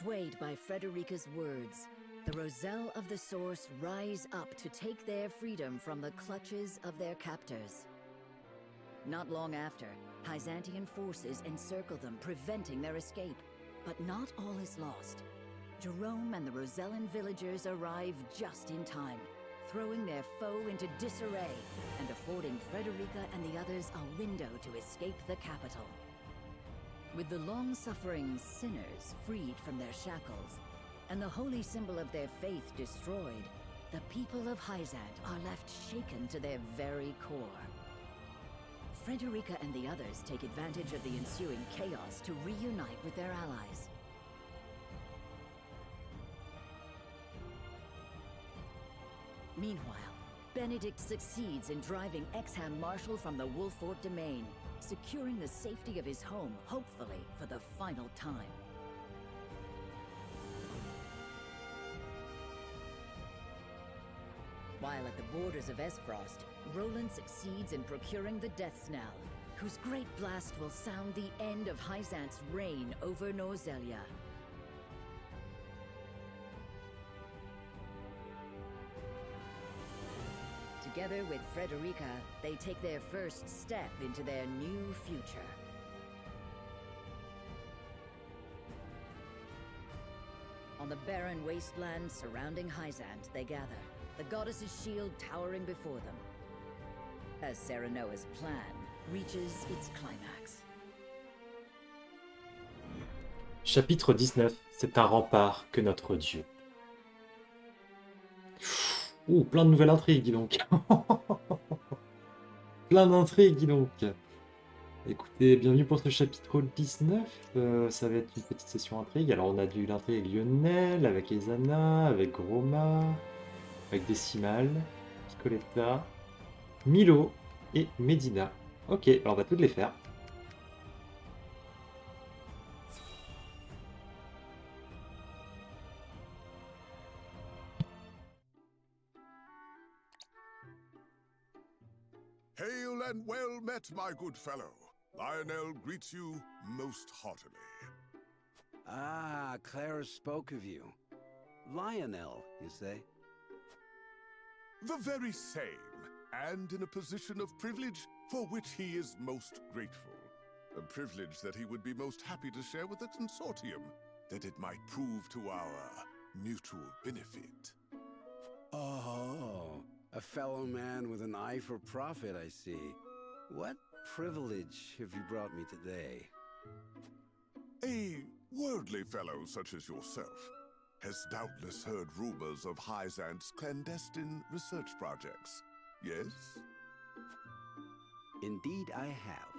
Swayed by Frederica's words, the Roselle of the Source rise up to take their freedom from the clutches of their captors. Not long after, Hyzantian forces encircle them, preventing their escape. But not all is lost. Jerome and the Rozellian villagers arrive just in time, throwing their foe into disarray and affording Frederica and the others a window to escape the capital. With the long-suffering sinners freed from their shackles, and the holy symbol of their faith destroyed, the people of Hyzant are left shaken to their very core. Frederica and the others take advantage of the ensuing chaos to reunite with their allies. Meanwhile, Benedict succeeds in driving Exham Marshal from the Wolffort domain, securing the safety of his home, hopefully for the final time. While at the borders of Esfrost, Roland succeeds in procuring the Death Knell, whose great blast will sound the end of Hyzant's reign over Norzelia. Together with Frederica, they take their first step into their new future. On the barren wasteland surrounding Hyzant, they gather, the goddess's shield towering before them, as Serenoa's plan reaches its climax. Chapitre 19, c'est un rempart que notre Dieu. Ouh, plein de nouvelles intrigues, dis donc. Plein d'intrigues, dis donc. Écoutez, bienvenue pour ce chapitre 19. Ça va être une petite session intrigue. Alors, on a du l'intrigue Lionel, avec Ezena, avec Groma, avec Décimal, Picoletta, Milo et Médina. Ok, alors on va toutes les faire. Hail and well met, my good fellow. Lionel greets you most heartily. Ah, Clara spoke of you. Lionel, you say? The very same, and in a position of privilege for which he is most grateful. A privilege that he would be most happy to share with the consortium, that it might prove to our mutual benefit. Oh, a fellow man with an eye for profit, I see. What privilege have you brought me today? A worldly fellow such as yourself has doubtless heard rumors of Hyzant's clandestine research projects, yes? Indeed I have.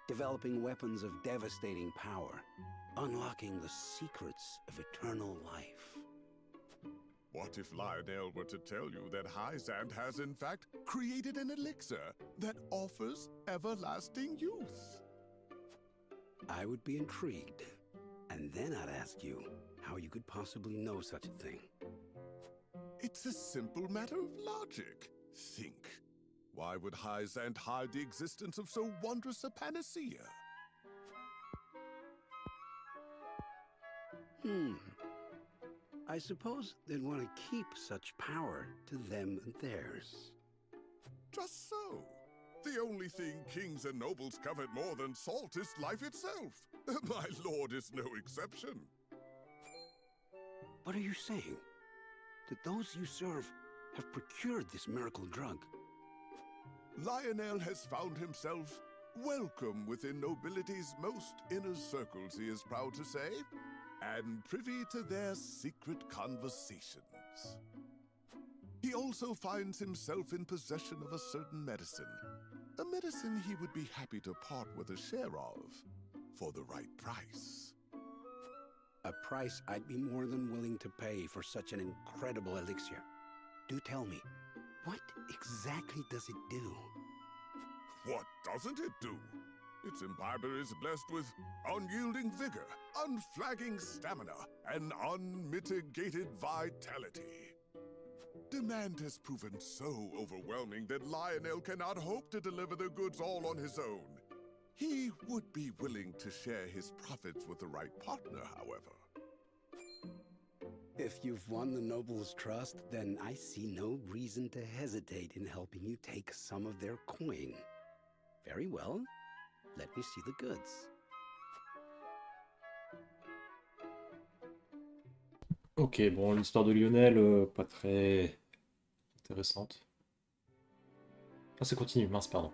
Developing weapons of devastating power, unlocking the secrets of eternal life. What if Lionel were to tell you that Hyzant has in fact created an elixir that offers everlasting youth? I would be intrigued, and then I'd ask you how you could possibly know such a thing. It's a simple matter of logic. Think. Why would Hyzant hide the existence of so wondrous a panacea? I suppose they'd want to keep such power to them and theirs. Just so. The only thing kings and nobles covet more than salt is life itself. My lord is no exception. What are you saying? That those you serve have procured this miracle drug? Lionel has found himself welcome within nobility's most inner circles, he is proud to say, and privy to their secret conversations. He also finds himself in possession of a certain medicine, a medicine he would be happy to part with a share of, for the right price. A price I'd be more than willing to pay for such an incredible elixir. Do tell me, what exactly does it do? What doesn't it do? Its imbiber is blessed with unyielding vigor, unflagging stamina, and unmitigated vitality. Demand has proven so overwhelming that Lionel cannot hope to deliver the goods all on his own. He would be willing to share his profits with the right partner, however. If you've won the noble's trust, then I see no reason to hesitate in helping you take some of their coin. Very well. Let me see the goods. Ok, bon, l'histoire de Lionel, pas très intéressante. Ah, ça continue, mince, pardon.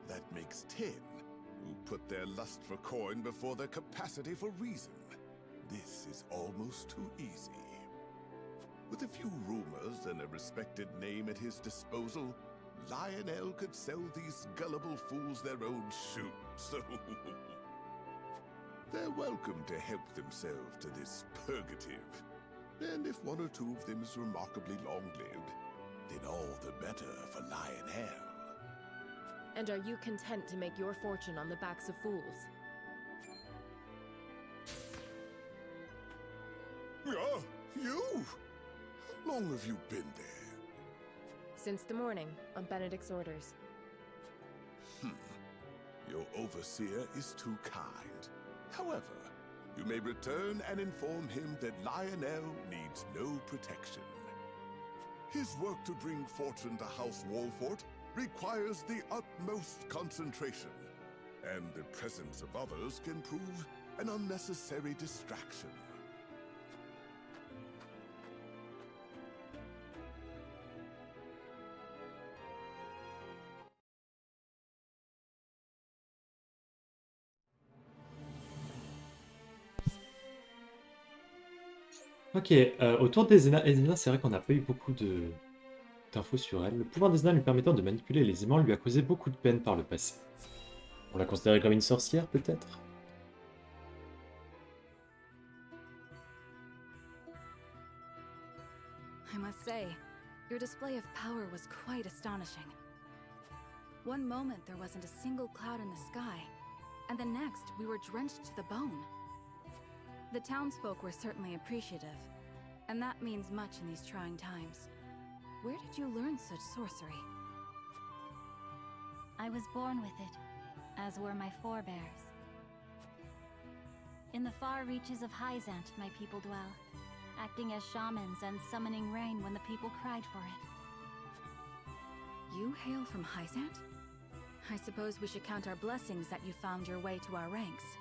That makes 10, who put their lust for coin before their capacity for reason. This is almost too easy. With a few rumors and a respected name at his disposal, Lionel could sell these gullible fools their own shoes. They're welcome to help themselves to this purgative. And if one or two of them is remarkably long-lived, then all the better for Lionel. And are you content to make your fortune on the backs of fools? Yeah, you? How long have you been there? Since the morning, on Benedict's orders. Your overseer is too kind. However, you may return and inform him that Lionel needs no protection. His work to bring fortune to House Wolffort requires the utmost concentration, and the presence of others can prove an unnecessary distraction. Ok, autour d'Ezena, c'est vrai qu'on n'a pas eu beaucoup d'infos sur elle. Le pouvoir d'Ezena lui permettant de manipuler les aimants lui a causé beaucoup de peine par le passé. On l'a considérée comme une sorcière, peut-être? I must say, your display of power was quite astonishing. One moment there wasn't a single cloud in the sky, and the next we were drenched to the bone. The townsfolk were certainly appreciative, and that means much in these trying times. Where did you learn such sorcery? I was born with it, as were my forebears. In the far reaches of Hyzant, my people dwell, acting as shamans and summoning rain when the people cried for it. You hail from Hyzant? I suppose we should count our blessings that you found your way to our ranks.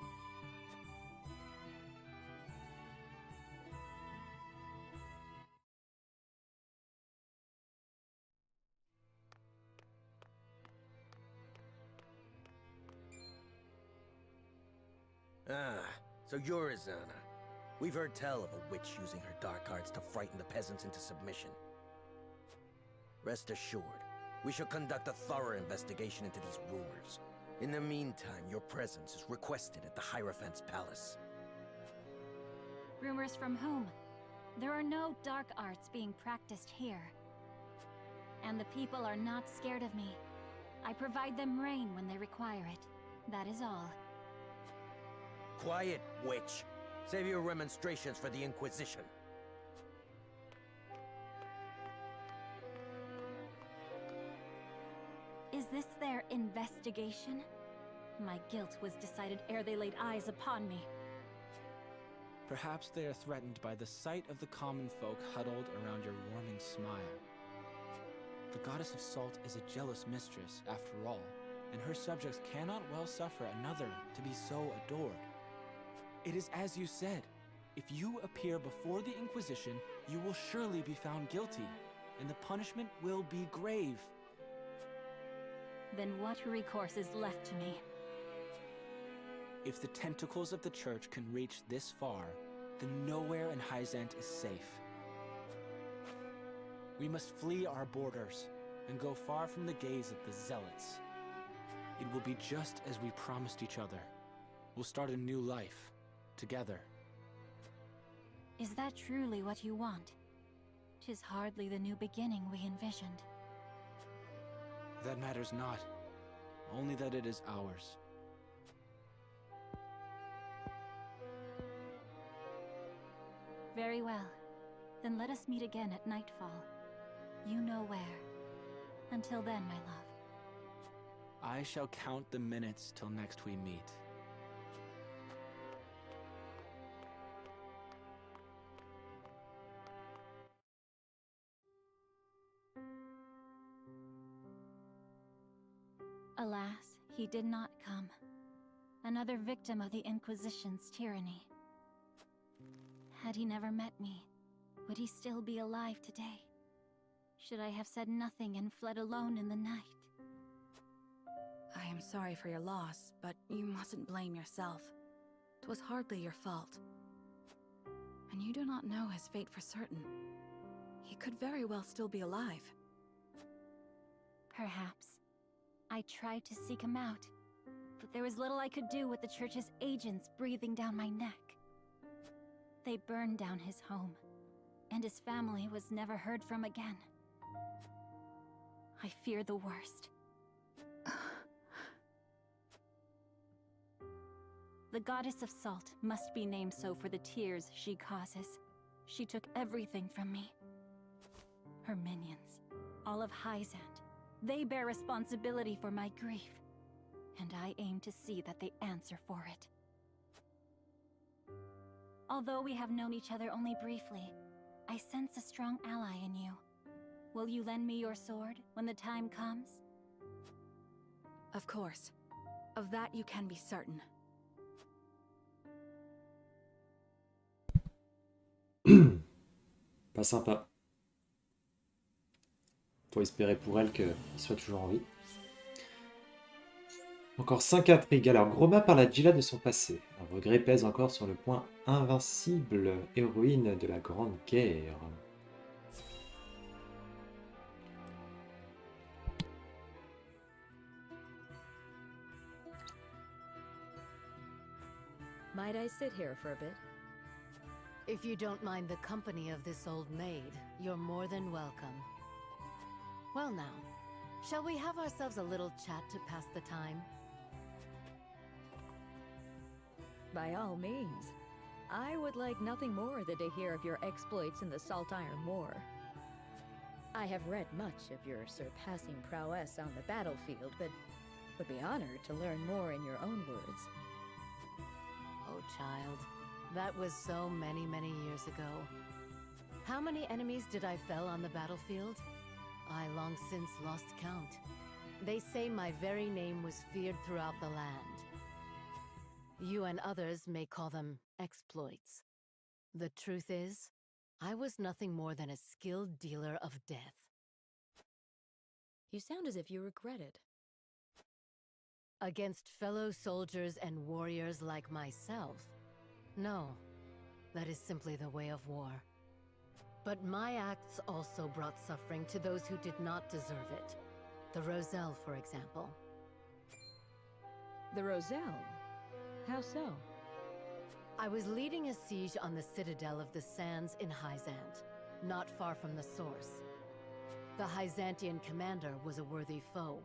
Ah, so you're Ezena. We've heard tell of a witch using her dark arts to frighten the peasants into submission. Rest assured, we shall conduct a thorough investigation into these rumors. In the meantime, your presence is requested at the Hierophant's palace. Rumors from whom? There are no dark arts being practiced here. And the people are not scared of me. I provide them rain when they require it. That is all. Quiet, witch! Save your remonstrations for the Inquisition. Is this their investigation? My guilt was decided ere they laid eyes upon me. Perhaps they are threatened by the sight of the common folk huddled around your warming smile. The goddess of salt is a jealous mistress, after all, and her subjects cannot well suffer another to be so adored. It is as you said. If you appear before the Inquisition, you will surely be found guilty, and the punishment will be grave. Then what recourse is left to me? If the tentacles of the Church can reach this far, then nowhere in Hyzant is safe. We must flee our borders and go far from the gaze of the Zealots. It will be just as we promised each other. We'll start a new life. Together. Is that truly what you want? 'Tis hardly the new beginning we envisioned. That matters not. Only that it is ours. Very well. Then let us meet again at nightfall. You know where. Until then, my love. I shall count the minutes till next we meet. Alas, he did not come. Another victim of the Inquisition's tyranny. Had he never met me, would he still be alive today? Should I have said nothing and fled alone in the night? I am sorry for your loss, but you mustn't blame yourself. 'Twas hardly your fault. And you do not know his fate for certain. He could very well still be alive. Perhaps. I tried to seek him out, but there was little I could do with the Church's agents breathing down my neck. They burned down his home, and his family was never heard from again. I fear the worst. The Goddess of Salt must be named so for the tears she causes. She took everything from me. Her minions, all of Hyzant, they bear responsibility for my grief, and I aim to see that they answer for it. Although we have known each other only briefly, I sense a strong ally in you. Will you lend me your sword when the time comes? Of course. Of that you can be certain. Pas sympa. Faut espérer pour elle qu'il soit toujours en vie. Encore 5 intrigues. Alors, Groma parle à Gila de son passé. Un regret pèse encore sur le point invincible, héroïne de la Grande Guerre. Might I sit here for a bit? If you don't mind the company of this old maid, you're more than welcome. Well now, shall we have ourselves a little chat to pass the time? By all means. I would like nothing more than to hear of your exploits in the Salt Iron War. I have read much of your surpassing prowess on the battlefield, but would be honored to learn more in your own words. Oh, child. That was so many, many years ago. How many enemies did I fell on the battlefield? I long since lost count. They say my very name was feared throughout the land. You and others may call them exploits. The truth is, I was nothing more than a skilled dealer of death. You sound as if you regret it. Against fellow soldiers and warriors like myself? No, that is simply the way of war. But my acts also brought suffering to those who did not deserve it. The Rozelliens, for example. The Rozelliens? How so? I was leading a siege on the Citadel of the Sands in Hyzant, not far from the source. The Hyzantian commander was a worthy foe.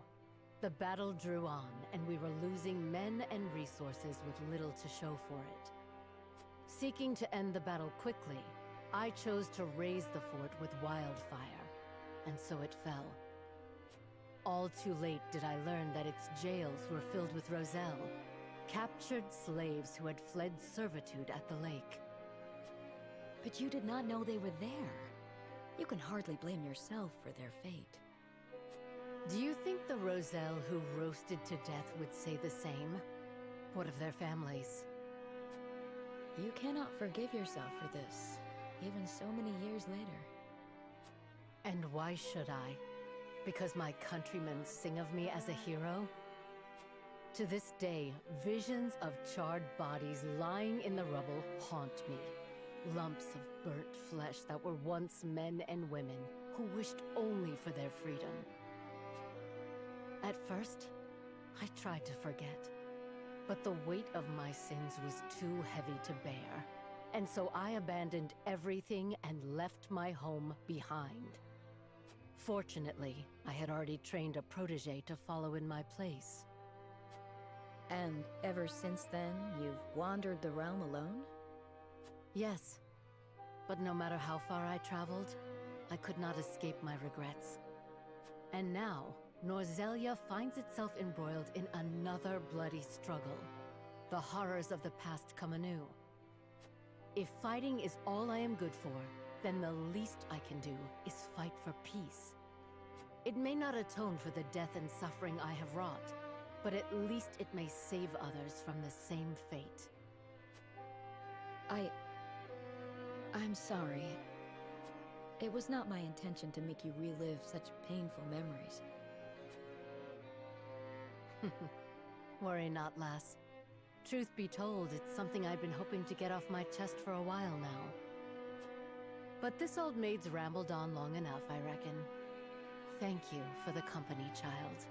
The battle drew on, and we were losing men and resources with little to show for it. Seeking to end the battle quickly, I chose to raise the fort with wildfire, and so it fell. All too late did I learn that its jails were filled with Rozelliens, captured slaves who had fled servitude at the lake. But you did not know they were there. You can hardly blame yourself for their fate. Do you think the Rozelliens who roasted to death would say the same? What of their families? You cannot forgive yourself for this, even so many years later. And why should I? Because my countrymen sing of me as a hero? To this day, visions of charred bodies lying in the rubble haunt me. Lumps of burnt flesh that were once men and women who wished only for their freedom. At first, I tried to forget. But the weight of my sins was too heavy to bear, and so I abandoned everything and left my home behind. Fortunately, I had already trained a protege to follow in my place. And ever since then, you've wandered the realm alone? Yes, but no matter how far I traveled, I could not escape my regrets. And now, Norzellia finds itself embroiled in another bloody struggle. The horrors of the past come anew. If fighting is all I am good for, then the least I can do is fight for peace. It may not atone for the death and suffering I have wrought, but at least it may save others from the same fate. I'm sorry. It was not my intention to make you relive such painful memories. Worry not, lass. Truth be told, it's something I've been hoping to get off my chest for a while now. But this old maid's rambled on long enough, I reckon. Thank you for the company, child.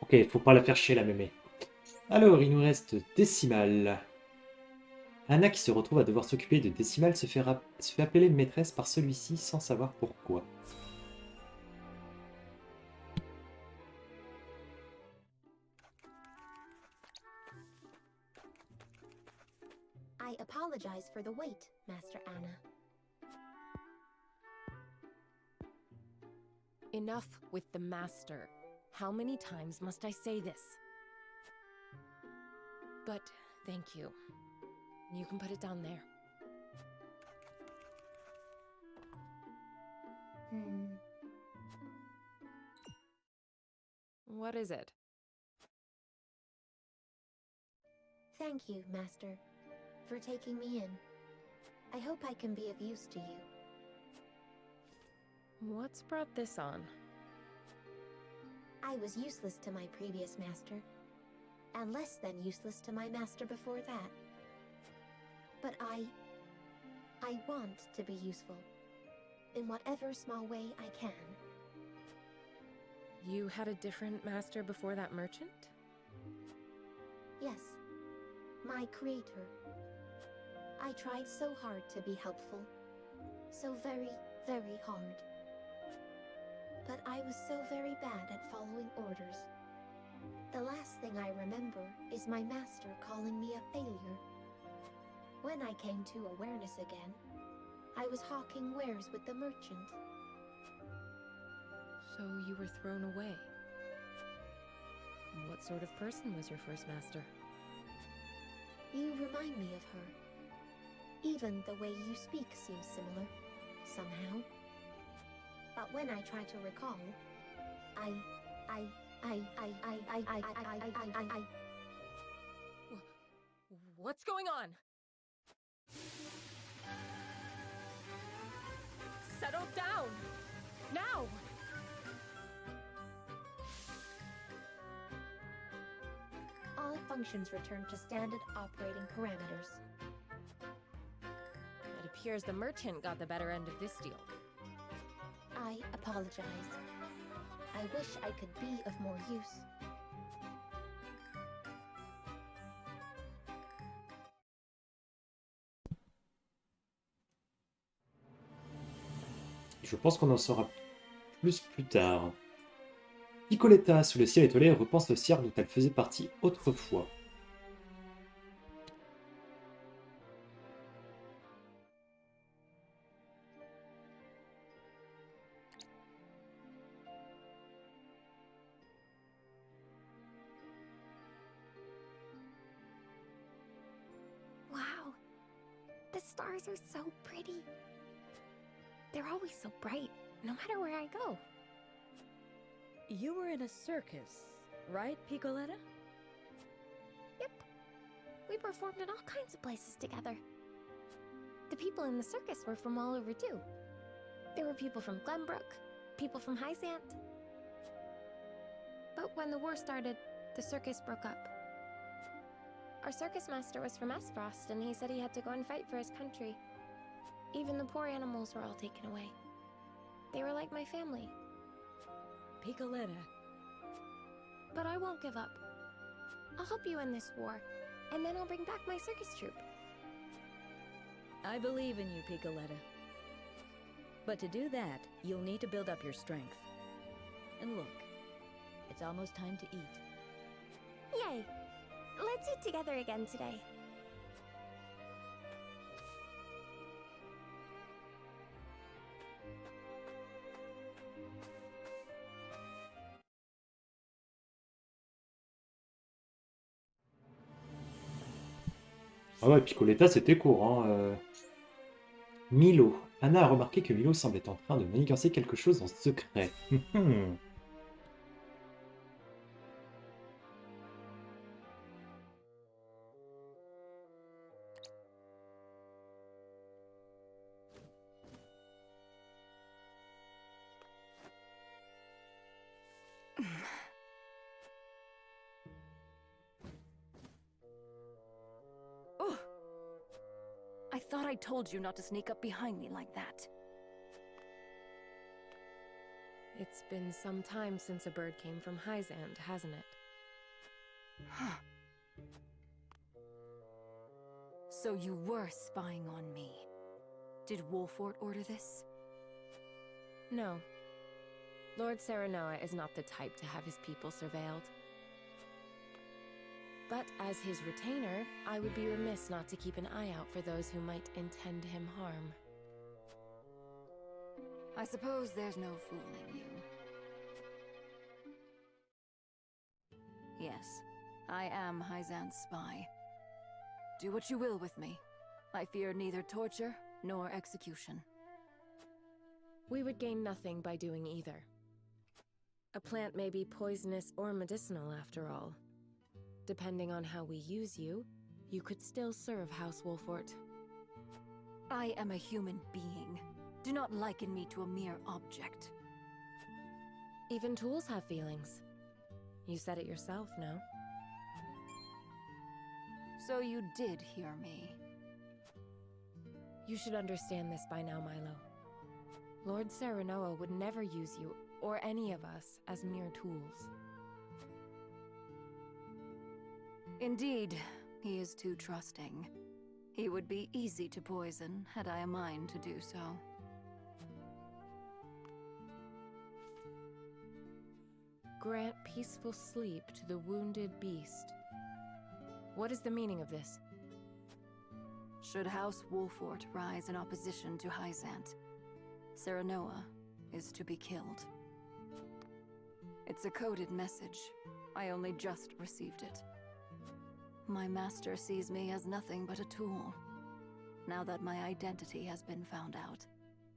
Ok, faut pas la faire chier la mémé. Alors, il nous reste Décimal. Anna, qui se retrouve à devoir s'occuper de Décimal, se fait appeler maîtresse par celui-ci sans savoir pourquoi. I apologize for the wait, Master Anna. Enough with the master. How many times must I say this? But thank you. You can put it down there. What is it? Thank you, Master, for taking me in. I hope I can be of use to you. What's brought this on? I was useless to my previous master, and less than useless to my master before that. But I want to be useful, in whatever small way I can. You had a different master before that merchant? Yes, my creator. I tried so hard to be helpful, so very, very hard. But I was so very bad at following orders. The last thing I remember is my master calling me a failure. When I came to awareness again, I was hawking wares with the merchant. So you were thrown away. And what sort of person was your first master? You remind me of her. Even the way you speak seems similar, somehow. But when I try to recall, What's going on? Settle down! Now! All functions return to standard operating parameters. It appears the merchant got the better end of this deal. I apologize. I wish I could be of more use. Je pense qu'on en saura plus tard. Picoletta, sous le ciel étoilé, repense le cirque dont elle faisait partie autrefois. Wow, the stars are so pretty. They're always so bright, no matter where I go. You were in a circus, right, Picoletta? Yep. We performed in all kinds of places together. The people in the circus were from all over too. There were people from Glenbrook, people from Hyzant. But when the war started, the circus broke up. Our circus master was from Esfrost, and he said he had to go and fight for his country. Even the poor animals were all taken away. They were like my family. Picoletta. But I won't give up. I'll help you in this war, and then I'll bring back my circus troupe. I believe in you, Picoletta. But to do that, you'll need to build up your strength. And look, it's almost time to eat. Yay! Let's eat together again today. Ah ouais, Picoletta, c'était court, hein. Milo. Anna a remarqué que Milo semblait en train de manigancer quelque chose en secret. Oh! I thought I told you not to sneak up behind me like that. It's been some time since a bird came from Hyzant, hasn't it? Huh. So you were spying on me. Did Wolffort order this? No. Lord Serenoa is not the type to have his people surveilled. But as his retainer, I would be remiss not to keep an eye out for those who might intend him harm. I suppose there's no fooling you. Yes, I am Hyzant's spy. Do what you will with me. I fear neither torture nor execution. We would gain nothing by doing either. A plant may be poisonous or medicinal after all. Depending on how we use you, you could still serve House Wolffort. I am a human being. Do not liken me to a mere object. Even tools have feelings. You said it yourself, no? So you did hear me. You should understand this by now, Milo. Lord Serenoa would never use you, or any of us, as mere tools. Indeed, he is too trusting. He would be easy to poison, had I a mind to do so. Grant peaceful sleep to the wounded beast. What is the meaning of this? Should House Wolffort rise in opposition to Hyzant, Serenoa is to be killed. It's a coded message. I only just received it. My master sees me as nothing but a tool. Now that my identity has been found out,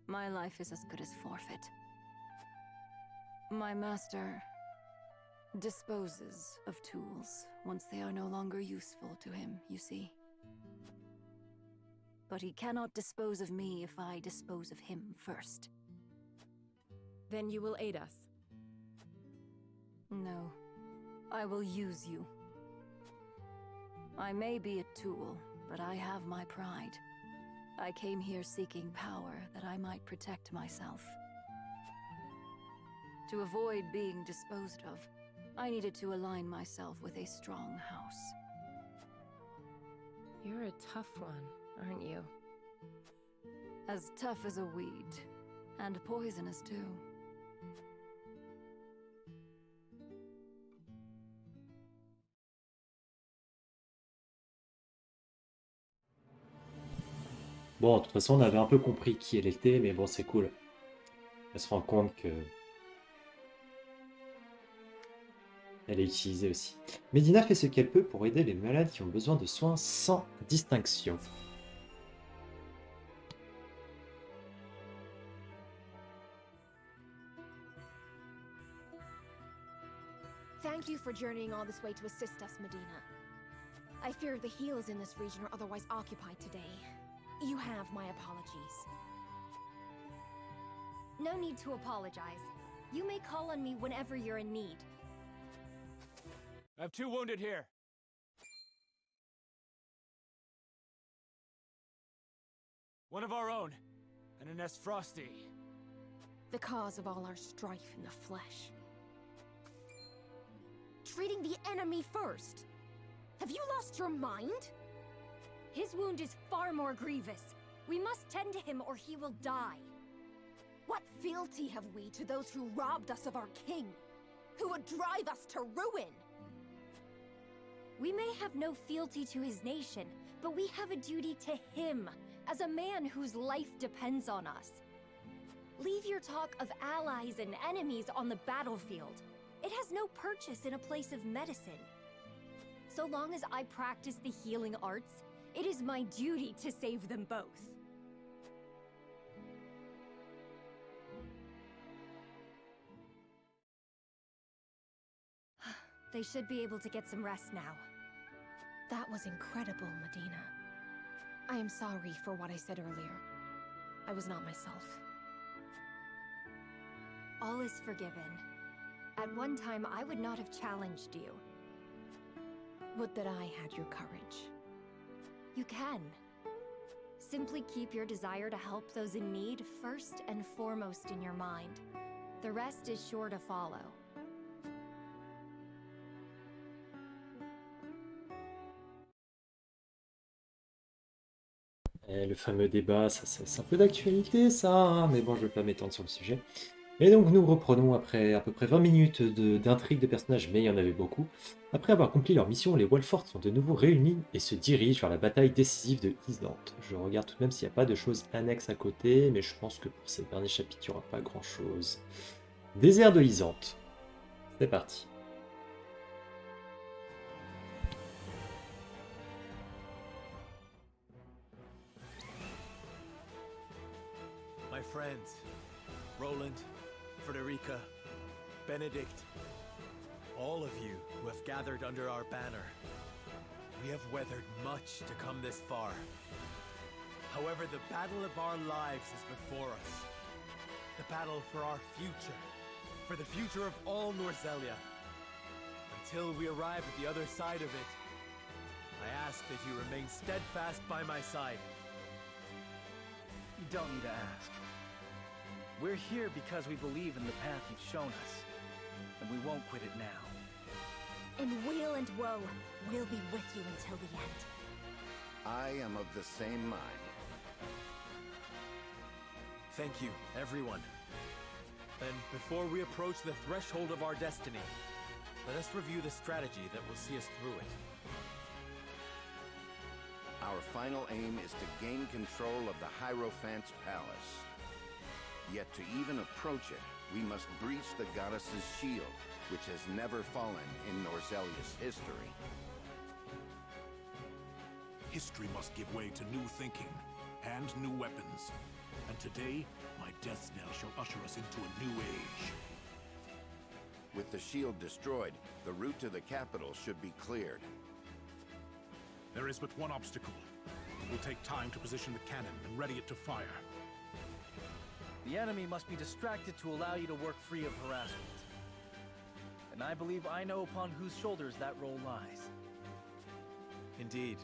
my life is as good as forfeit. My master disposes of tools once they are no longer useful to him, you see. But he cannot dispose of me if I dispose of him first. Then you will aid us. No, I will use you. I may be a tool, but I have my pride. I came here seeking power that I might protect myself. To avoid being disposed of, I needed to align myself with a strong house. You're a tough one, aren't you? As tough as a weed, and poisonous too. Bon, de toute façon, on avait un peu compris qui elle était, mais bon, c'est cool. Elle se rend compte que... elle est utilisée aussi. Médina fait ce qu'elle peut pour aider les malades qui ont besoin de soins sans distinction. Thank you for journeying all this way to assist us, Medina. I fear the heals in this region are otherwise occupied today. You have my apologies. No need to apologize. You may call on me whenever you're in need. I have 2 wounded here. One of our own, and an S. Frosty. The cause of all our strife in the flesh. Treating the enemy first. Have you lost your mind? His wound is far more grievous. We must tend to him or he will die. What fealty have we to those who robbed us of our king? Who would drive us to ruin? We may have no fealty to his nation, but we have a duty to him, as a man whose life depends on us. Leave your talk of allies and enemies on the battlefield. It has no purchase in a place of medicine. So long as I practice the healing arts, It is my duty to save them both. They should be able to get some rest now. That was incredible, Medina. I am sorry for what I said earlier. I was not myself. All is forgiven. At one time, I would not have challenged you. Would that I had your courage. You can. Simply keep your desire to help those in need first and foremost in your mind. The rest is sure to follow. Et le fameux débat, ça c'est un peu d'actualité ça, hein, mais bon je vais pas m'étendre sur le sujet. Et donc nous reprenons après à peu près 20 minutes d'intrigue de personnages, mais il y en avait beaucoup. Après avoir accompli leur mission, les Wolffort sont de nouveau réunis et se dirigent vers la bataille décisive de Hyzantais. Je regarde tout de même s'il n'y a pas de choses annexes à côté, mais je pense que pour ces derniers chapitres, il n'y aura pas grand chose. Désert de Hyzantais. C'est parti. My friends, Roland, Frederica, Benedict, all of you who have gathered under our banner, we have weathered much to come this far. However, the battle of our lives is before us. The battle for our future, for the future of all Norzellia. Until we arrive at the other side of it, I ask that you remain steadfast by my side. You don't need to ask. We're here because we believe in the path you've shown us, and we won't quit it now. In weal and woe, we'll be with you until the end. I am of the same mind. Thank you, everyone. Then, before we approach the threshold of our destiny, let us review the strategy that will see us through it. Our final aim is to gain control of the Hierophant's palace. Yet to even approach it, we must breach the goddess's shield, which has never fallen in Norzellia's history. History must give way to new thinking and new weapons. And today, my death knell shall usher us into a new age. With the shield destroyed, the route to the capital should be cleared. There is but one obstacle. It will take time to position the cannon and ready it to fire. The enemy must be distracted to allow you to work free of harassment. And I believe I know upon whose shoulders that role lies. Indeed.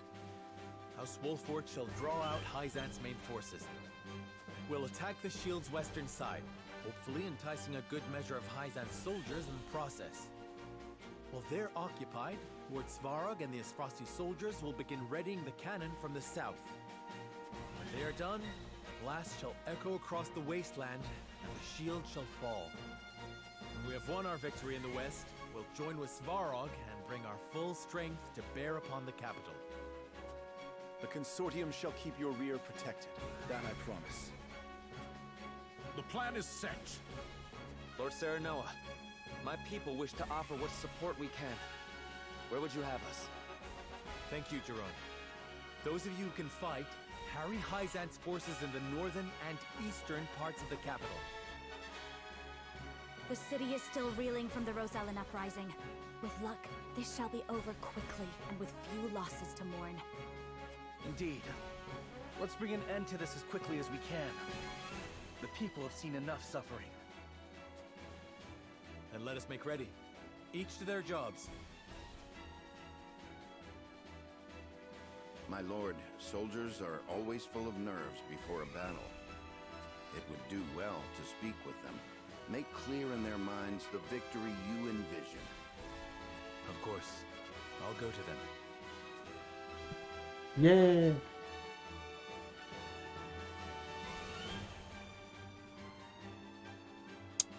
House Wolffort shall draw out Hyzantais' main forces. We'll attack the shield's western side, hopefully enticing a good measure of Hyzantais' soldiers in the process. While they're occupied, Lord Svarog and the Asfrasti soldiers will begin readying the cannon from the south. When they are done, the blast shall echo across the wasteland, and the shield shall fall. When we have won our victory in the west, we'll join with Svarog and bring our full strength to bear upon the capital. The consortium shall keep your rear protected. That I promise. The plan is set. Lord Serenoa, my people wish to offer what support we can. Where would you have us? Thank you, Jerome. Those of you who can fight, harry Hyzantais' forces in the northern and eastern parts of the capital. The city is still reeling from the Rozellian uprising. With luck, this shall be over quickly and with few losses to mourn. Indeed. Let's bring an end to this as quickly as we can. The people have seen enough suffering. And let us make ready. Each to their jobs. My lord, soldiers are always full of nerves before a battle. It would do well to speak with them. Make clear in their minds the victory you envision. Of course. I'll go to them. Yeah.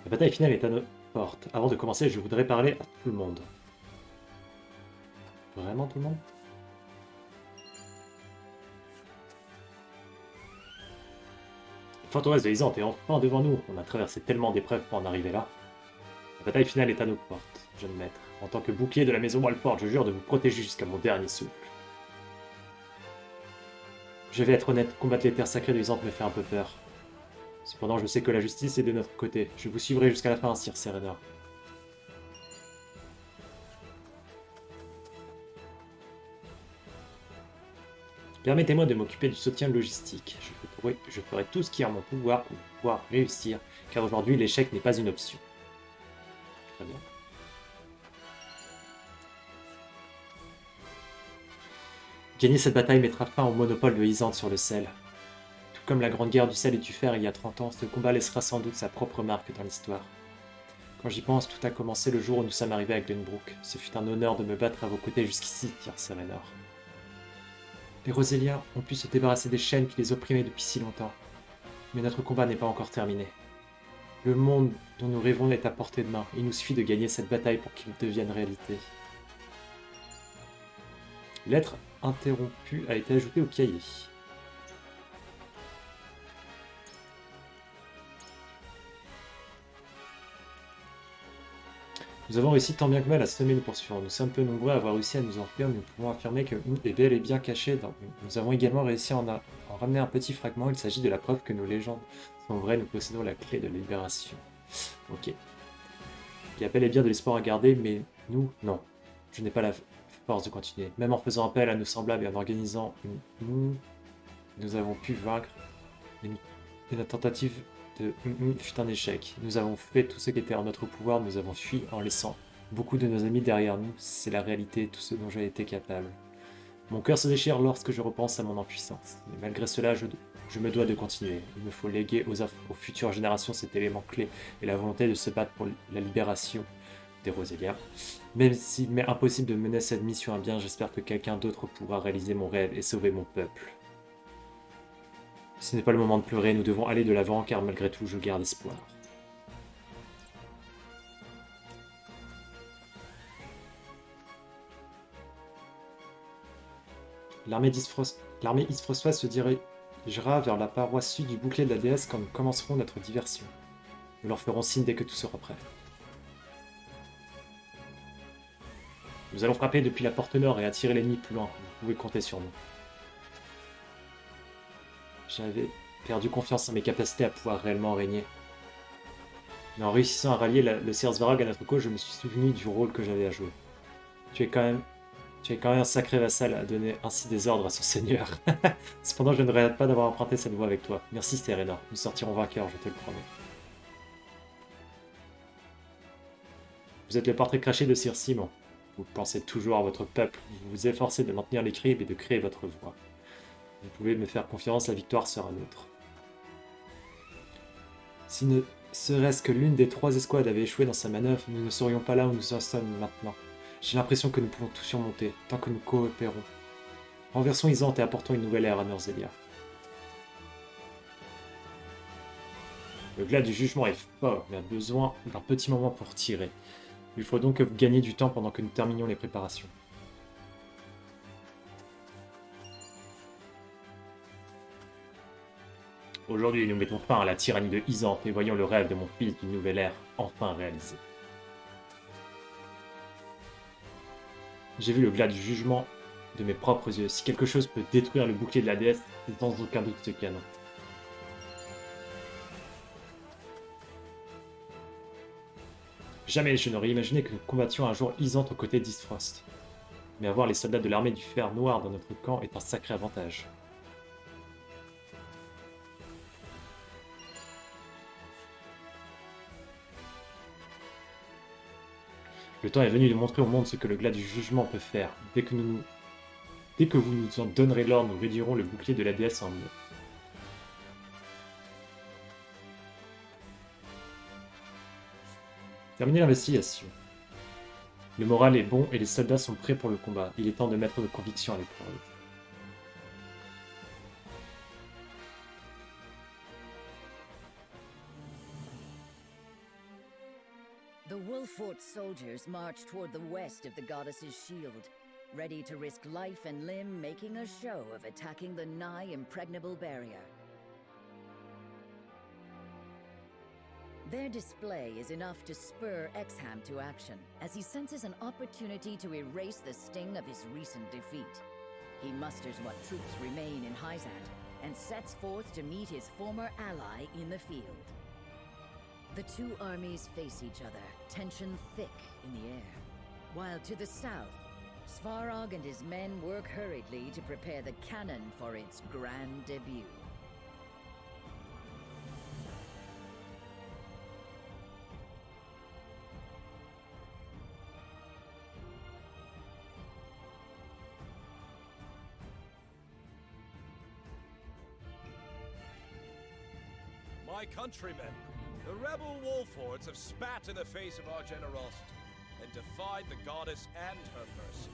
La bataille finale est à nos portes. Avant de commencer, je voudrais parler à tout le monde. Vraiment tout le monde? La forteresse de Hyzantais est enfin devant nous. On a traversé tellement d'épreuves pour en arriver là. La bataille finale est à nos portes, jeune maître. En tant que bouclier de la maison Wolffort, je jure de vous protéger jusqu'à mon dernier souffle. Je vais être honnête, combattre les terres sacrées de Byzante me fait un peu peur. Cependant, je sais que la justice est de notre côté. Je vous suivrai jusqu'à la fin, Sir Serena. Permettez-moi de m'occuper du soutien logistique. Je ferai tout ce qui est en mon pouvoir pour pouvoir réussir, car aujourd'hui, l'échec n'est pas une option. Très bien. Gagner cette bataille mettra fin au monopole de Byzante sur le sel. Tout comme la grande guerre du sel et du fer il y a 30 ans, ce combat laissera sans doute sa propre marque dans l'histoire. Quand j'y pense, tout a commencé le jour où nous sommes arrivés à Glenbrook. Ce fut un honneur de me battre à vos côtés jusqu'ici, Sir Serena. Les Rozelliens ont pu se débarrasser des chaînes qui les opprimaient depuis si longtemps. Mais notre combat n'est pas encore terminé. Le monde dont nous rêvons est à portée de main. Il nous suffit de gagner cette bataille pour qu'il devienne réalité. Lettre interrompue a été ajoutée au cahier. Nous avons réussi tant bien que mal à semer nos poursuivants. Nous sommes peu nombreux à avoir réussi à nous enfuir. Nous pouvons affirmer que nous est bel et bien caché. Nous avons également réussi à en ramener un petit fragment. Il s'agit de la preuve que nos légendes sont vraies. Nous possédons la clé de la libération. Ok. Il y a bel et bien de l'espoir à garder, mais nous, non. Je n'ai pas la force de continuer. Même en faisant appel à nos semblables et en organisant nous avons pu vaincre. Et notre tentative fut un échec. Nous avons fait tout ce qui était en notre pouvoir, nous avons fui en laissant beaucoup de nos amis derrière nous. C'est la réalité, tout ce dont j'ai été capable. Mon cœur se déchire lorsque je repense à mon impuissance. Mais malgré cela, je me dois de continuer. Il me faut léguer aux futures générations cet élément clé et la volonté de se battre pour la libération des Rozelliens. Même s'il m'est impossible de mener cette mission à bien, j'espère que quelqu'un d'autre pourra réaliser mon rêve et sauver mon peuple. Ce n'est pas le moment de pleurer, nous devons aller de l'avant, car malgré tout, je garde espoir. L'armée isfrostoise se dirigera vers la paroi sud du bouclier de la déesse quand nous commencerons notre diversion. Nous leur ferons signe dès que tout sera prêt. Nous allons frapper depuis la porte nord et attirer l'ennemi plus loin. Vous pouvez compter sur nous. J'avais perdu confiance en mes capacités à pouvoir réellement régner. Mais en réussissant à rallier le Sir Svarog à notre cause, je me suis souvenu du rôle que j'avais à jouer. Tu es quand même un sacré vassal à donner ainsi des ordres à son seigneur. Cependant, je ne regrette pas d'avoir emprunté cette voie avec toi. Merci Serena, nous sortirons vainqueurs, je te le promets. Vous êtes le portrait craché de Sir Simon. Vous pensez toujours à votre peuple, vous vous efforcez de maintenir l'équilibre et de créer votre voix. Vous pouvez me faire confiance, la victoire sera nôtre. Si ne serait-ce que l'une des 3 escouades avait échoué dans sa manœuvre, nous ne serions pas là où nous en sommes maintenant. J'ai l'impression que nous pouvons tout surmonter, tant que nous coopérons. Renversons Byzante et apportons une nouvelle ère à Norzelia. Le glas du jugement est fort, mais a besoin d'un petit moment pour tirer. Il faut donc que vous gagniez du temps pendant que nous terminions les préparations. Aujourd'hui, nous mettons fin à la tyrannie de Byzante et voyons le rêve de mon fils d'une nouvelle ère enfin réalisé. J'ai vu le glas du jugement de mes propres yeux. Si quelque chose peut détruire le bouclier de la déesse, c'est sans aucun doute ce canon. Jamais je n'aurais imaginé que nous combattions un jour Byzante aux côtés d'Isfrost. Mais avoir les soldats de l'armée du fer noir dans notre camp est un sacré avantage. Le temps est venu de montrer au monde ce que le glas du jugement peut faire. Dès que vous nous en donnerez l'ordre, nous réduirons le bouclier de la déesse en mur. Terminez l'investigation. Le moral est bon et les soldats sont prêts pour le combat. Il est temps de mettre nos convictions à l'épreuve. The Wolffort soldiers march toward the west of the goddess's shield, ready to risk life and limb making a show of attacking the nigh impregnable barrier. Their display is enough to spur Exham to action, as he senses an opportunity to erase the sting of his recent defeat. he musters what troops remain in Hyzant and sets forth to meet his former ally in the field. The two armies face each other, tension thick in the air. While to the south, Svarog and his men work hurriedly to prepare the cannon for its grand debut. My countrymen, the rebel Wolfforts have spat in the face of our generosity and defied the goddess and her mercy.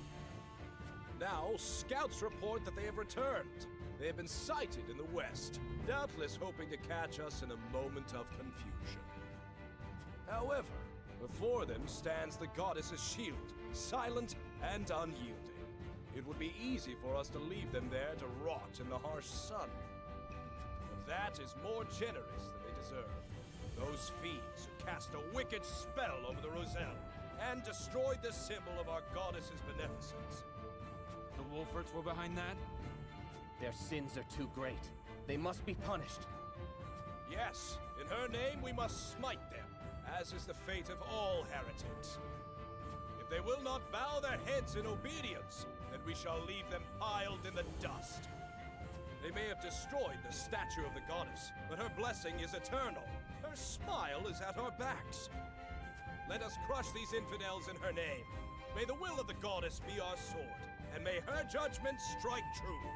Now, scouts report that they have returned. They have been sighted in the west, doubtless hoping to catch us in a moment of confusion. However, before them stands the goddess's shield, silent and unyielding. It would be easy for us to leave them there to rot in the harsh sun. But that is more generous than they deserve. Those fiends who cast a wicked spell over the Rozelliens and destroyed the symbol of our goddess's beneficence. The Wolfforts were behind that? Their sins are too great. They must be punished. Yes, in her name we must smite them, as is the fate of all heretics. If they will not bow their heads in obedience, then we shall leave them piled in the dust. They may have destroyed the statue of the goddess, but her blessing is eternal. Her smile is at our backs. Let us crush these infidels in her name. May the will of the goddess be our sword, and may her judgment strike true.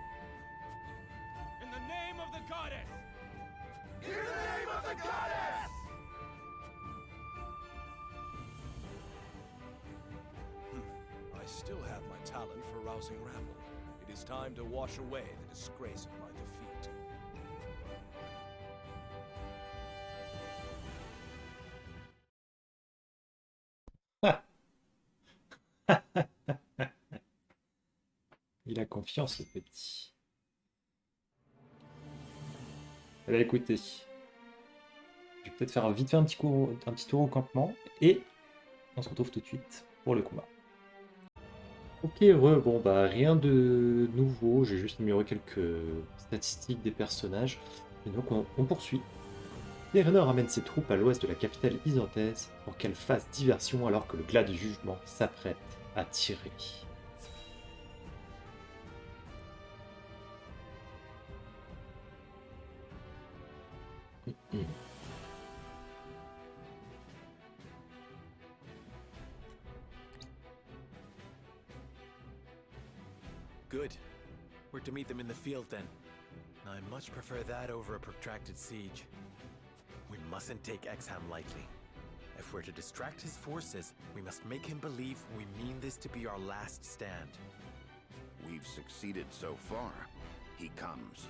In the name of the goddess! In the name of the goddess! I still have my talent for rousing rabble. It is time to wash away the disgrace of my defeat. Il a confiance, ce petit. Eh bien, écoutez, je vais peut-être faire vite fait un petit tour au campement et on se retrouve tout de suite pour le combat. Ok, bon bah rien de nouveau, j'ai juste amélioré quelques statistiques des personnages. Et donc on poursuit. Féanor ramène ses troupes à l'ouest de la capitale hyzantais pour qu'elles fassent diversion alors que le glas du jugement s'apprête à tirer. Good. We're to meet them in the field then. I much prefer that over a protracted siege. We mustn't take Exham lightly. If we're to distract his forces, we must make him believe we mean this to be our last stand. We've succeeded so far. He comes.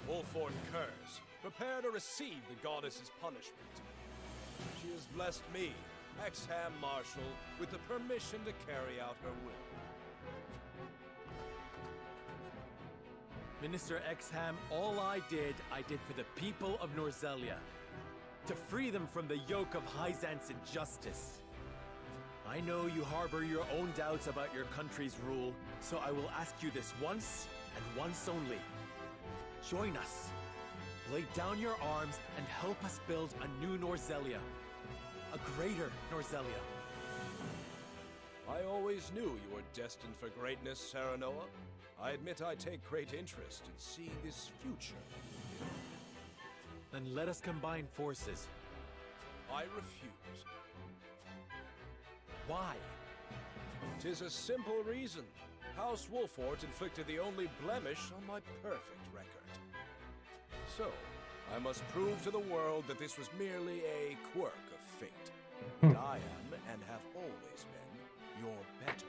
Wolffort curs, prepare to receive the goddess's punishment. She has blessed me, Exham Marshal, with the permission to carry out her will. Minister Exham, all I did for the people of Norzellia. To free them from the yoke of Hyzant's injustice. I know you harbor your own doubts about your country's rule, so I will ask you this once, and once only. Join us. Lay down your arms and help us build a new Norzellia. A greater Norzellia. I always knew you were destined for greatness, Serenoa. I admit I take great interest in seeing this future. Then let us combine forces. I refuse. Why? 'Tis a simple reason. House Wolffort inflicted the only blemish on my perfect record. So, I must prove to the world that this was merely a quirk of fate. And I am, and have always been, your better.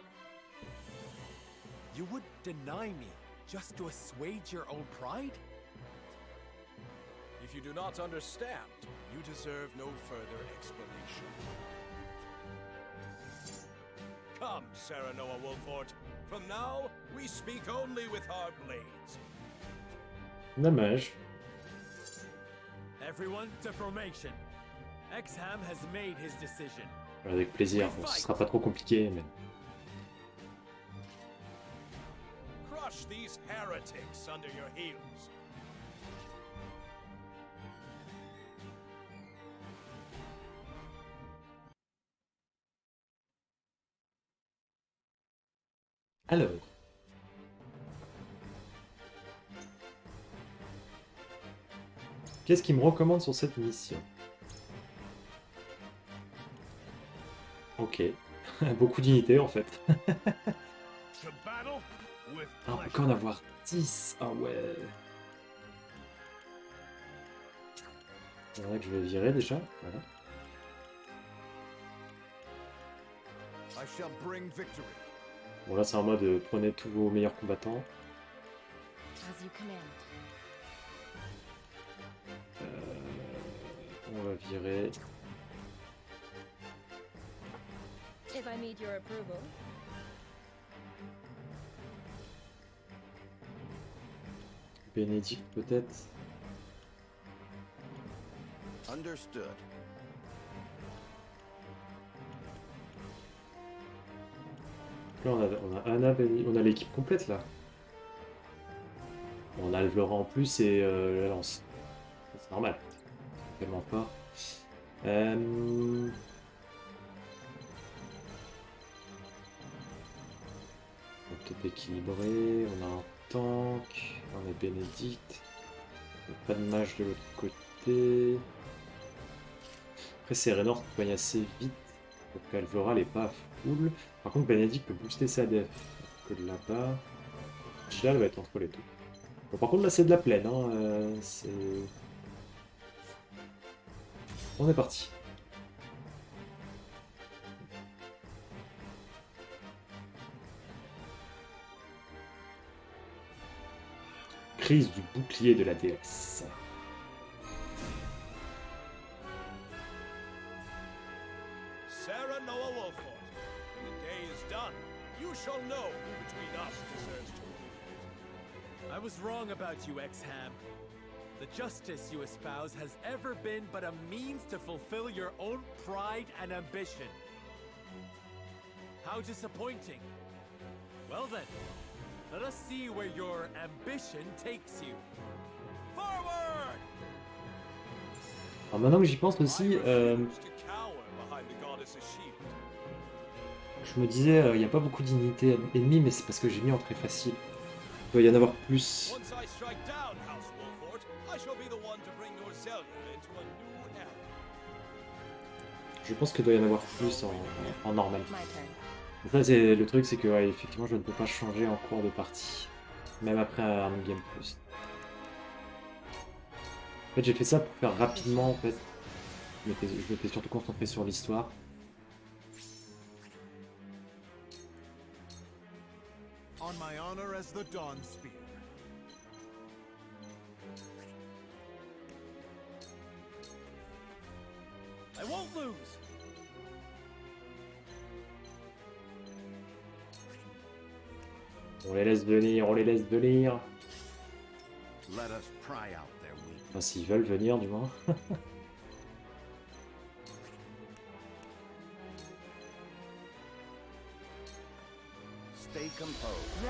You would deny me just to assuage your own pride? If you do not understand, you deserve no further explanation. Come, Serenoa Wolffort. From now, we speak only with our blades. Dommage. Everyone to formation. Exham has made his decision. Avec plaisir, bon, ce sera pas trop compliqué, mais... Crush these heretics under your heels. Alors... Qu'est-ce qu'il me recommande sur cette mission? Ok. Beaucoup d'unités en fait. Ah, on peut qu'en avoir 10. Ah ouais. C'est vrai que je vais virer déjà. Voilà. Bon là c'est en mode prenez tous vos meilleurs combattants. On va virer. If I need your approval. Bénédicte peut-être. Understood. Là on a Anna, on a l'équipe complète là. On a le Laurent en plus et la lance. C'est normal. Tellement pas. On va peut-être équilibrer. On a un tank. On a Bénédicte. Pas de mage de l'autre côté. Après c'est Raynor qui poigne assez vite. Donc Alvera elle est pas full. Par contre Bénédicte peut booster sa def. Que de là-bas. Gilal va être entre les deux. Bon, par contre là c'est de la plaine. Hein. C'est... On est parti. Crise du bouclier de la déesse. Sarah Noah Wolffort, when the day is done, you shall know who between us deserves to rule. I was wrong about you, Exham. The justice you espouse has ever been but a means to fulfill your own pride and ambition. How disappointing. Well then, let us see where your ambition takes you. Forward! Alors maintenant que j'y pense aussi, je me disais, il n'y a pas beaucoup d'unités ennemies, mais c'est parce que j'ai mis en très facile. Il doit y en avoir plus. Je pense qu'il doit y en avoir plus en normal. Ça, c'est le truc, c'est que ouais, effectivement, je ne peux pas changer en cours de partie, même après un game plus. En fait, j'ai fait ça pour faire rapidement. En fait, je m'étais surtout concentré sur l'histoire. On my honor as the Dawn Spear. I won't lose. On les laisse venir, on les laisse venir. Let us pry out their weakness. Enfin, s'ils veulent venir, du moins. Stay composed.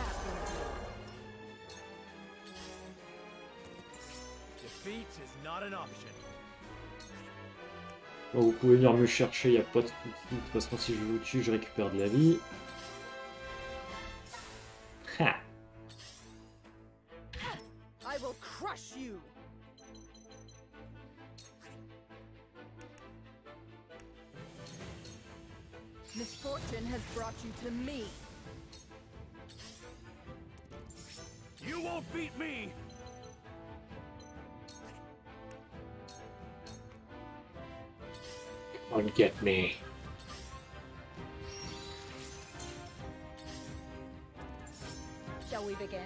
Defeat is not an option. Bon, vous pouvez venir me chercher, il n'y a pas de soucis. De toute façon, si je vous tue, je récupère de la vie. Ha! I will crush you. Misfortune has brought you to me. You won't beat me! Don't get me. Shall we begin?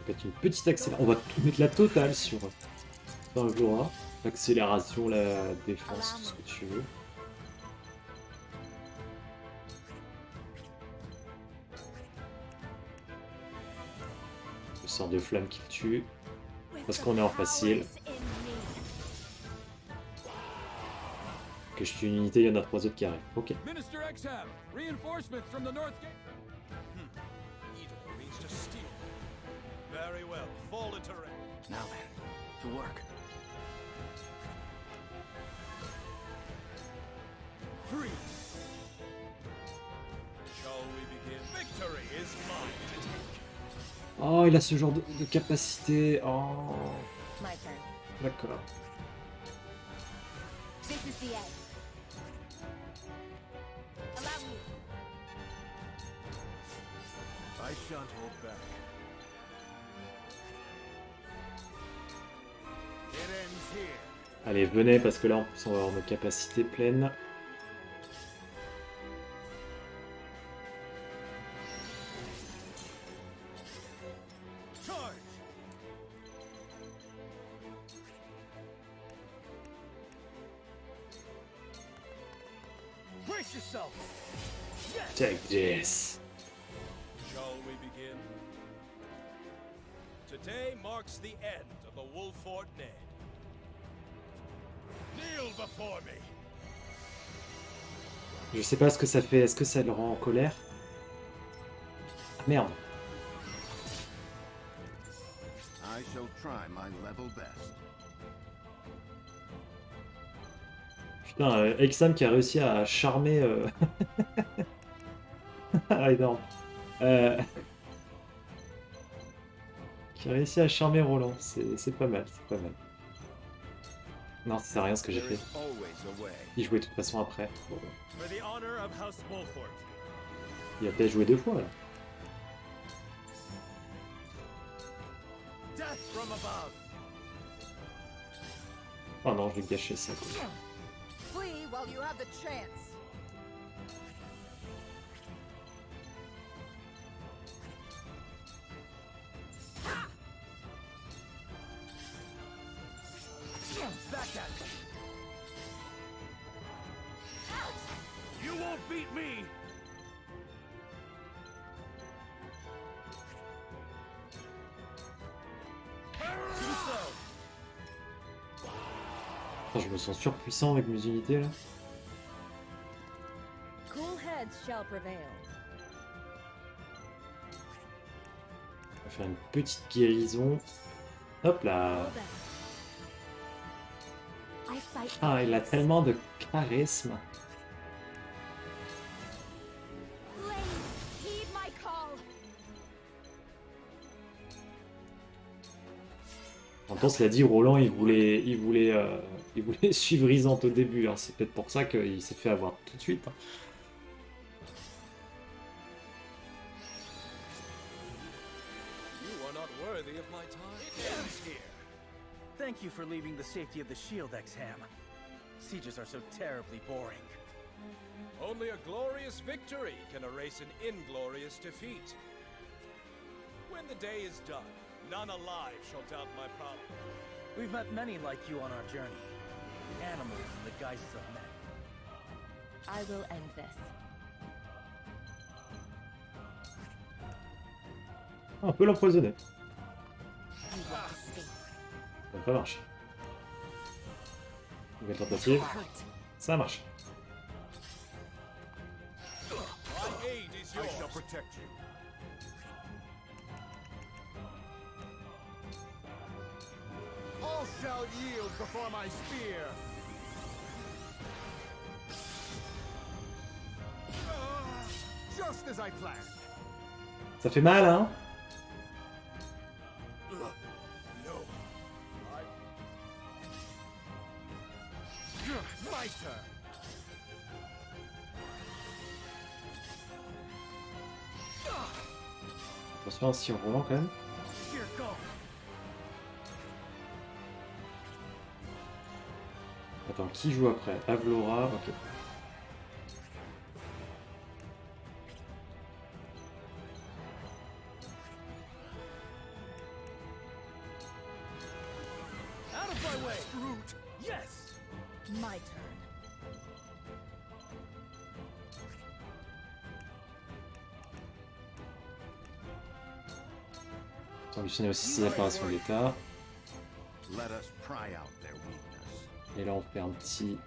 Peut-être une petite accélération. On va tout mettre la totale sur Glora. L'accélération, la défense, tout ce que tu veux. sorte de flamme qui le tue. Parce qu'on est en facile. Que je tue une unité, il y en a 3 autres qui arrivent. Ok. Minister Exham, reinforcements from the north gate. Edel means to steal. Very well. Fall into range. Now then, to work. Free. Shall we begin? Victory is mine to take. Oh, il a ce genre de capacité. Oh. My turn. D'accord. This is the end. Allow me. I shan't hold back. It ends here. Allez, venez, parce que là, en plus, on va avoir nos capacités pleines. Brace yourself. Yes. Take this. Shall we begin? Today marks the end of the Wolffort Ned. Kneel before me. Je sais pas ce que ça fait. Est-ce que ça le rend en colère? Ah merde. I shall try my level best. Putain, Exam qui a réussi à charmer... ah, énorme. Qui a réussi à charmer Roland. C'est pas mal, c'est pas mal. Non, ça sert à rien ce que j'ai fait. Il jouait de toute façon après. Bon. For the honor of House Wolffort. Il a peut-être joué 2 fois là. Death from above. Oh non, je vais gâcher ça. Quoi. Flee while you have the chance. Back at me. You won't beat me. Oh, je me sens surpuissant avec mes unités là. Cool heads shall prevail. On va faire une petite guérison. Hop là. Ah, il a tellement de charisme. Heed my call. En même temps, cela dit, Roland, il voulait suivre Hyzantais au début. Hein. C'est peut-être pour ça qu'il s'est fait avoir tout de suite. Hein. You are not worthy of my time. It ends here. Thank you for leaving the safety of the shield, Exham. Sieges are so terribly boring. Only a glorious victory can erase an inglorious defeat. When the day is done, none alive shall doubt my problem. We've met many like you on our journey. Animals in the guises of men. I will end this. On peut l'empoisonner. Ça n'a pas marché. Nouvelle tentative. Ça marche. My aid is yours. I shall protect you. All shall yield before my spear. Just as I planned. Ça fait mal, hein? No. My turn. Attention à si Roland quand même. Here, go. Attends, qui joue après? Avlora, ok. Out of my way, brute. Yes. My turn. Solutionner aussi ses apparitions d'état. Let us pry out their weakness. Et là on fait un petit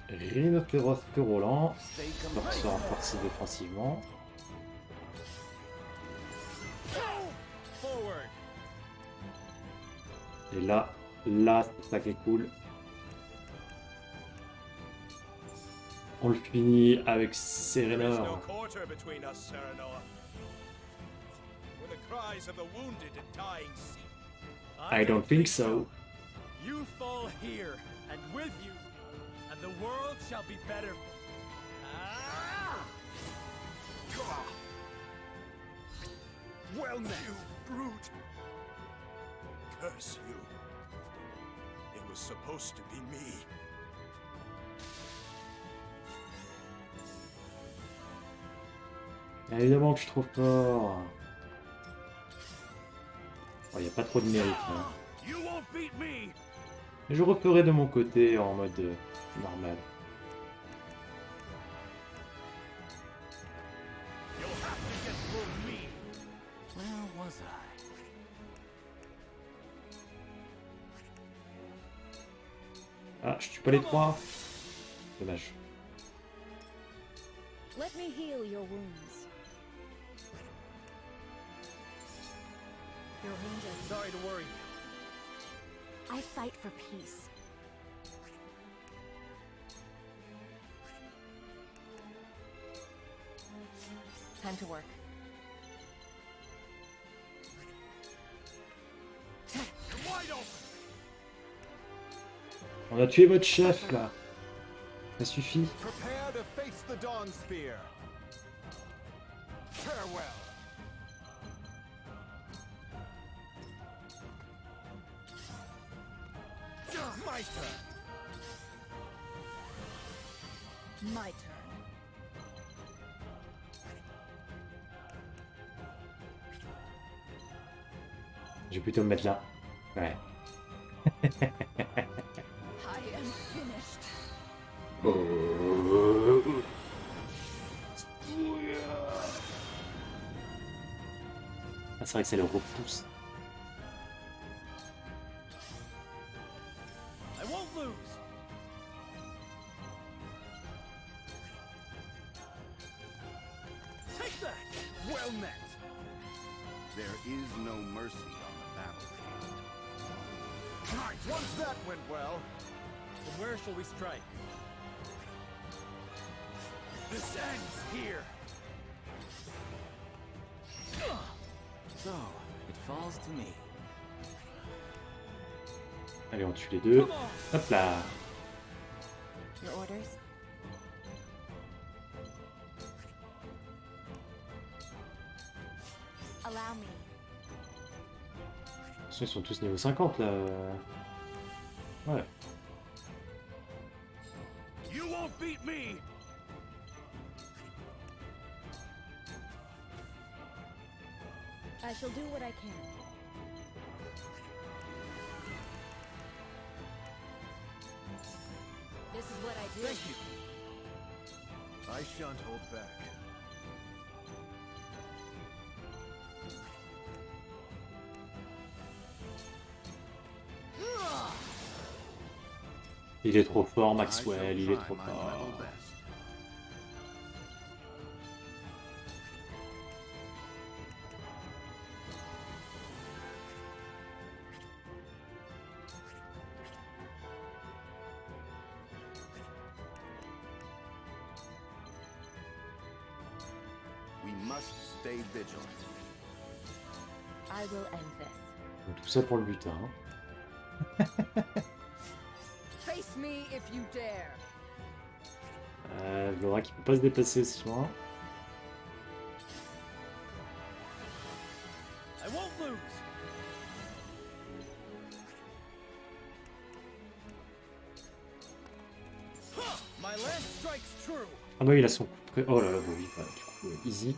Livrer Roland pour se renforcer défensivement. Et là c'est ça qui est cool. On le finit avec Serena. I don't think so. You fall here, and with you, and the world shall be better. Ah! Well met, you brute! Curse you. It was supposed to be me. Évidemment que je suis trop fort. Il n'y a pas trop de mérite là. Mais je referai de mon côté en mode normal. Ah, je tue pas les trois. Dommage. Let me heal your wounds. Your wounds are sorry to worry you. I fight for peace. Time to work. On a tué votre chef là. Ça suffit. Prepare to face the Dawn Spear. Farewell. My turn. My turn. Je vais plutôt me mettre là. Ouais. I am finished. Ah, c'est vrai que ça le repousse. I won't lose. Take that. Well met. There is no mercy on the battlefield. Once that went well, Then where shall we strike? this ends here. So, it falls to me. Allez, on tue les deux. Hop là. Your orders? Allow me. Ils sont tous niveau 50 là. Ouais. You won't beat me. I shall do what I can. This is what I do. Thank you. I shan't hold back. Il est trop fort, Maxwell, il est trop fort. We must stay vigilant. I will end this. Donc, tout ça pour le butin. Face me if you dare. Laura qui peut pas se dépasser aussi loin. I won't lose. My lance strikes true. Ah bah il a son coup de près. Oh là là, bah oui, bah, du coup, easy.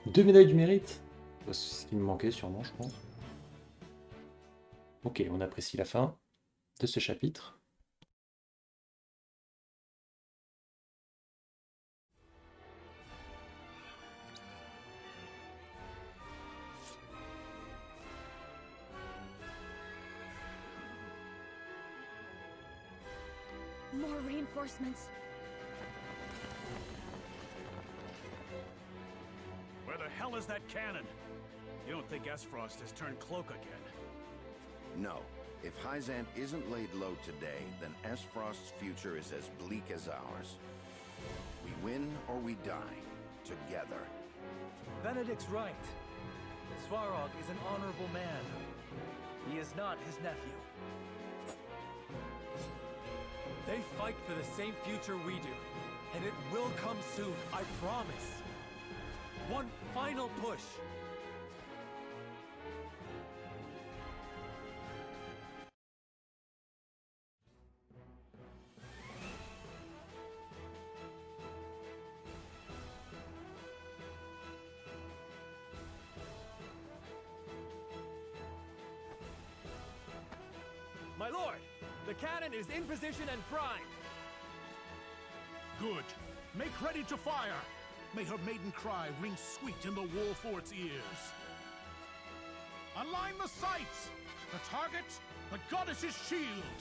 Deux médailles du mérite. C'est ce qui me manquait sûrement, je pense. Ok, on apprécie la fin de ce chapitre. More reinforcements. Where the hell is that cannon? You don't think Esfrost has turned cloak again? No. If Hyzant isn't laid low today, then Esfrost's future is as bleak as ours. We win or we die. Together. Benedict's right. Svarog is an honorable man. He is not his nephew. They fight for the same future we do, and it will come soon, I promise. One final push. My lord, the cannon is in position and primed. Good. Make ready to fire. May her maiden cry ring sweet in the Wolffort's ears. Align the sights. The target, the goddess's shield.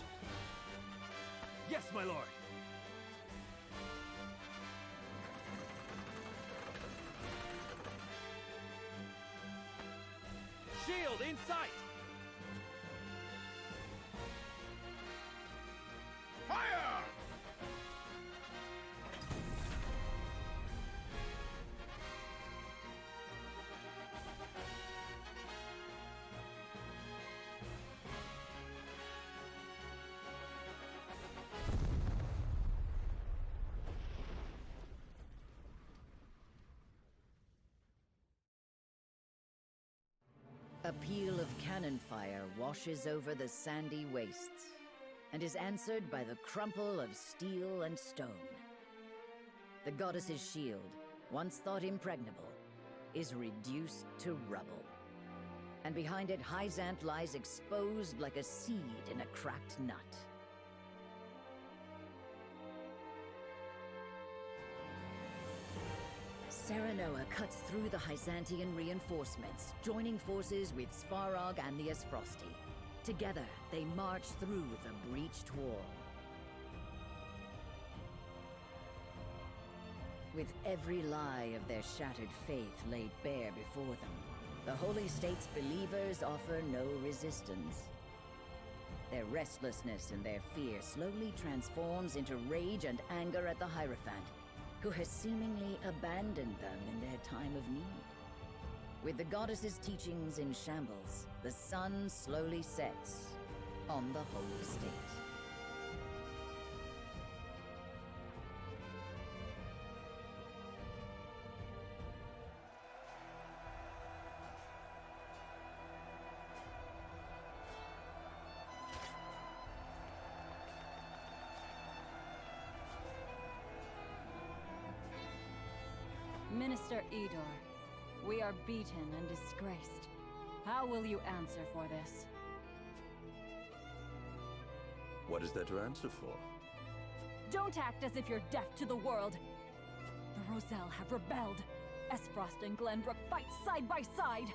Yes, my lord. Shield in sight. Fire! A peal of cannon fire washes over the sandy wastes, and is answered by the crumple of steel and stone. The goddess's shield, once thought impregnable, is reduced to rubble. And behind it, Hyzant lies exposed like a seed in a cracked nut. Serenoa cuts through the Hyzantian reinforcements, joining forces with Svarog and the Esfrosti. Together, they march through the breached wall. With every lie of their shattered faith laid bare before them, the Holy State's believers offer no resistance. Their restlessness and their fear slowly transforms into rage and anger at the Hierophant, who has seemingly abandoned them in their time of need. With the goddess's teachings in shambles, the sun slowly sets on the Holy State. Minister Idor, we are beaten and disgraced. How will you answer for this? What is there to answer for? Don't act as if you're deaf to the world. The Rozelliens have rebelled. Esfrost and Glenbrook fight side by side.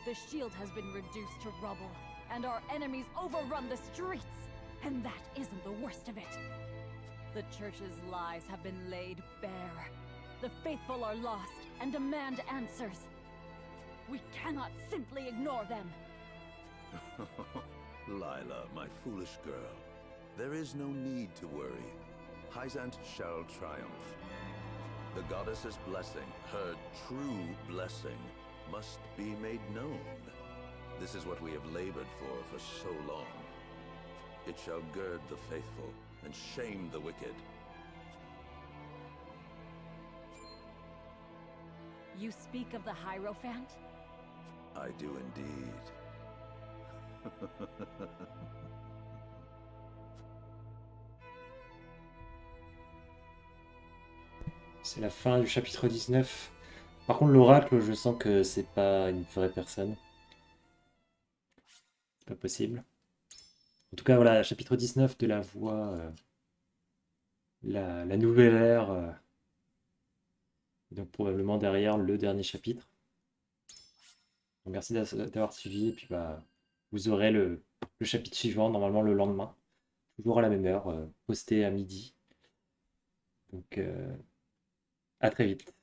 The shield has been reduced to rubble, and our enemies overrun the streets. And that isn't the worst of it. The Church's lies have been laid bare. The faithful are lost and demand answers. We cannot simply ignore them. Lila, my foolish girl, there is no need to worry. Hyzant shall triumph. The goddess's blessing, her true blessing, must be made known. This is what we have labored for so long. It shall gird the faithful and shame the wicked. You speak of the Hierophant? I do indeed. C'est la fin du chapitre 19. Par contre, l'oracle, je sens que c'est pas une vraie personne. C'est pas possible. En tout cas, voilà, chapitre 19 de la voix, la nouvelle ère. Donc probablement derrière le dernier chapitre. Donc, merci d'avoir suivi. Et puis bah, vous aurez le chapitre suivant, normalement le lendemain. toujours à la même heure, posté à midi. Donc à très vite.